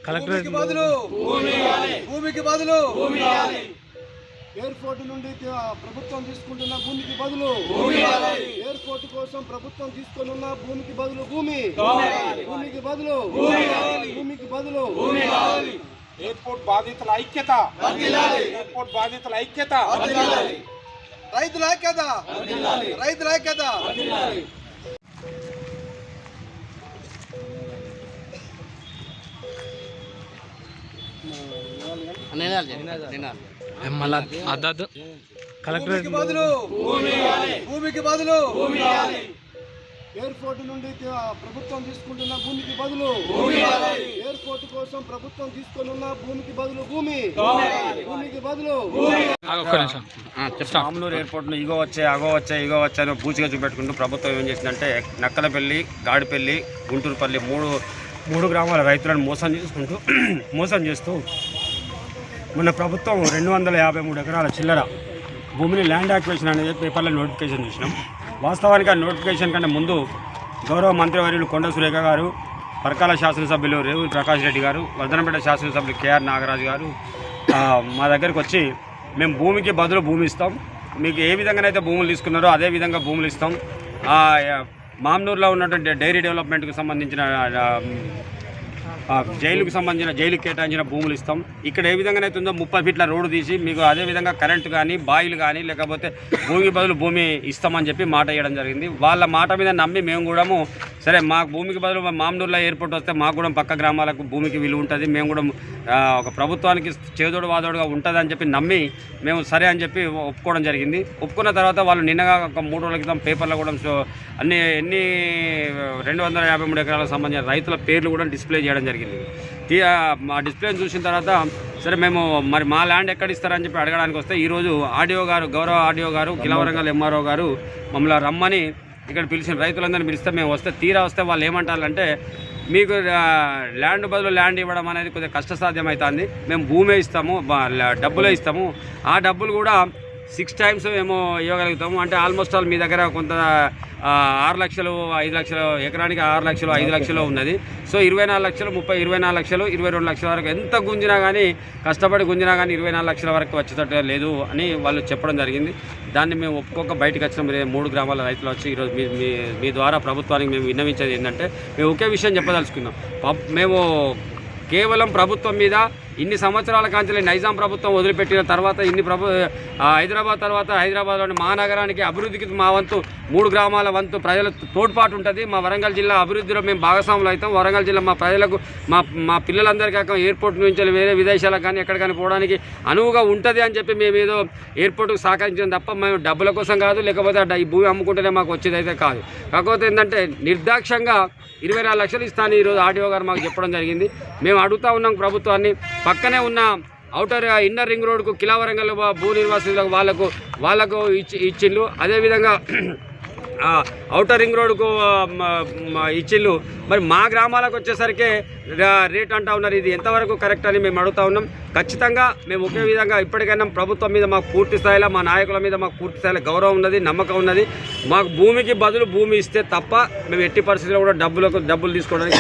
Collectorate భూమికి బదులు airport నుండి ప్రభుత్వం తీసుకుంటున్న భూమికి బదులు ఎయిర్పోర్ట్ కోసం ప్రభుత్వం తీసుకున్న భూమికి బదులు భూమికి బదులు ఎయిర్పోర్ట్ బాధితుల ఐక్యత, ఎయిర్పోర్ట్ బాధితుల ఐక్యత, రైతుల ఐక్యత. కలెక్టరేట్ భూమికి బదులు ఎయిర్పోర్ట్ నుండి ప్రభుత్వం తీసుకుంటున్న భూమికి బదులు ఎయిర్పోర్ట్ కోసం ప్రభుత్వం తీసుకున్న భూమికి బదులు భూమికి బదులు. మామూలు ఎయిర్పోర్ట్లో ఇగో వచ్చే అని పూచిగా చూపెట్టుకుంటూ ప్రభుత్వం ఏం చేసిందంటే నక్కలపల్లి, గాడిపల్లి, గుంటూరుపల్లి మూడు గ్రామాల రైతులను మోసం చేస్తూ మొన్న ప్రభుత్వం 253 ఎకరాల చిల్లర భూమిని ల్యాండ్ యాక్విజిషన్ అనేది పేపర్లో నోటిఫికేషన్ చూసినాం. వాస్తవానికి ఆ నోటిఫికేషన్ కంటే ముందు గౌరవ మంత్రివర్యులు కొండ సురేఖ గారు, పరకాల శాసనసభ్యులు రేవు ప్రకాష్ రెడ్డి గారు, వర్ధనపేట శాసనసభ్యులు కేఆర్ నాగరాజు గారు మా దగ్గరికి వచ్చి మేము భూమికి బదులు భూమి ఇస్తాం, మీకు ఏ విధంగానైతే భూములు తీసుకున్నారో అదే విధంగా భూములు ఇస్తాం, మామ్నూరులో ఉన్నటువంటి డైరీ డెవలప్మెంట్కి సంబంధించిన జైలుకి కేటాయించిన భూములు ఇస్తాం, ఇక్కడ ఏ విధంగానైతే ఉందో 30 ఫీట్ల రోడ్డు తీసి మీకు అదేవిధంగా కరెంటు కానీ బాయిలు కానీ లేకపోతే భూమికి బదులు భూమి ఇస్తామని చెప్పి మాట ఇవ్వడం జరిగింది. వాళ్ళ మాట మీద నమ్మి మేము కూడా సరే మాకు భూమికి బదులు మామ్నూరులో ఎయిర్పోర్ట్ వస్తే మాకు కూడా పక్క గ్రామాలకు భూమికి విలువ ఉంటుంది, మేము కూడా ఒక ప్రభుత్వానికి చేదోడు వాదోడుగా ఉంటుందని చెప్పి నమ్మి మేము సరే అని చెప్పి ఒప్పుకోవడం జరిగింది. ఒప్పుకున్న తర్వాత వాళ్ళు నిన్నగా ఒక 3 రోజుల క్రితం పేపర్లో కూడా ఎన్ని 253 ఎకరాలకు సంబంధించిన రైతుల పేర్లు కూడా డిస్ప్లే చేయడం జరిగింది. ఆ డిస్ప్లేని చూసిన తర్వాత సరే మేము మరి మా ల్యాండ్ ఎక్కడ ఇస్తారని చెప్పి అడగడానికి వస్తే ఈరోజు గౌరవ ఆర్డీఓ గారు, కిలవరంగల్ ఎంఆర్ఓ గారు మమ్మల్ని రమ్మని ఇక్కడ పిలిచిన రైతులందరినీ పిలిస్తే మేము వస్తే వాళ్ళు ఏమంటారంటే మీకు ల్యాండ్ బదులు ల్యాండ్ ఇవ్వడం అనేది కొద్దిగా కష్టసాధ్యం అవుతుంది, మేము భూమే ఇస్తాము, డబ్బులే ఇస్తాము, ఆ డబ్బులు కూడా 6 times ఏమో ఇవ్వగలుగుతాము, అంటే ఆల్మోస్ట్ ఆల్ మీ దగ్గర కొంత 6 లక్షలు 5 లక్షలు ఎకరానికి 6 లక్షలు 5 లక్షలు ఉన్నది. సో 24 లక్షలు 24 లక్షలు 22 లక్షల వరకు ఎంత గుంజినా కానీ కష్టపడి గుంజినా కానీ 24 లక్షల వరకు వచ్చేటట్టు లేదు అని వాళ్ళు చెప్పడం జరిగింది. దాన్ని మేము ఒప్పుకోక బయటకు వచ్చిన 3 గ్రామాల రైతులు వచ్చి ఈరోజు మీ ద్వారా ప్రభుత్వానికి మేము విన్నవించేది ఏంటంటే మేము ఒకే విషయం చెప్పదలుచుకున్నాం. మేము కేవలం ప్రభుత్వం మీద ఇన్ని సంవత్సరాల కాంచెల్లి నైజాం ప్రభుత్వం వదిలిపెట్టిన తర్వాత హైదరాబాద్లోని మహానగరానికి అభివృద్ధికి మా వంతు 3 గ్రామాల వంతు ప్రజల తోడ్పాటు ఉంటుంది. మా వరంగల్ జిల్లా అభివృద్ధిలో మేము భాగస్వాములు అవుతాం. వరంగల్ జిల్లా మా ప్రజలకు మా పిల్లలందరికీ ఎయిర్పోర్ట్ నుంచి వేరే విదేశాలకు కానీ ఎక్కడికైనా పోవడానికి అనువుగా ఉంటుంది అని చెప్పి మేము ఏదో ఎయిర్పోర్ట్కు సహకరించడం తప్ప మేము డబ్బుల కోసం కాదు, లేకపోతే ఈ భూమి అమ్ముకుంటేనే మాకు వచ్చేదైతే కాదు. కాకపోతే ఏంటంటే నిర్దాక్ష్యంగా 24 లక్షలు ఇస్తాను ఈరోజు ఆర్డీఓ గారు మాకు చెప్పడం జరిగింది. మేము అడుగుతూ ఉన్నాం ప్రభుత్వాన్ని, పక్కనే ఉన్న ఇన్నర్ రింగ్ రోడ్కు కిలావరంగల్ భూ నిర్వాసితులకు వాళ్ళకు ఇచ్చిళ్ళు, అదేవిధంగా ఔటర్ రింగ్ రోడ్కు ఇచ్చిళ్ళు, మరి మా గ్రామాలకు వచ్చేసరికి రేట్ అంటూ ఉన్నారు. ఇది ఎంతవరకు కరెక్ట్ అని మేము అడుగుతూ ఉన్నాం. ఖచ్చితంగా మేము ఒకే విధంగా ఇప్పటికైనా ప్రభుత్వం మీద మాకు పూర్తి స్థాయిలో, మా నాయకుల మీద మాకు పూర్తి స్థాయిలో గౌరవం ఉన్నది, నమ్మకం ఉన్నది. మాకు భూమికి బదులు భూమి ఇస్తే తప్ప మేము ఎట్టి పరిస్థితుల్లో కూడా డబ్బులు తీసుకోవడానికి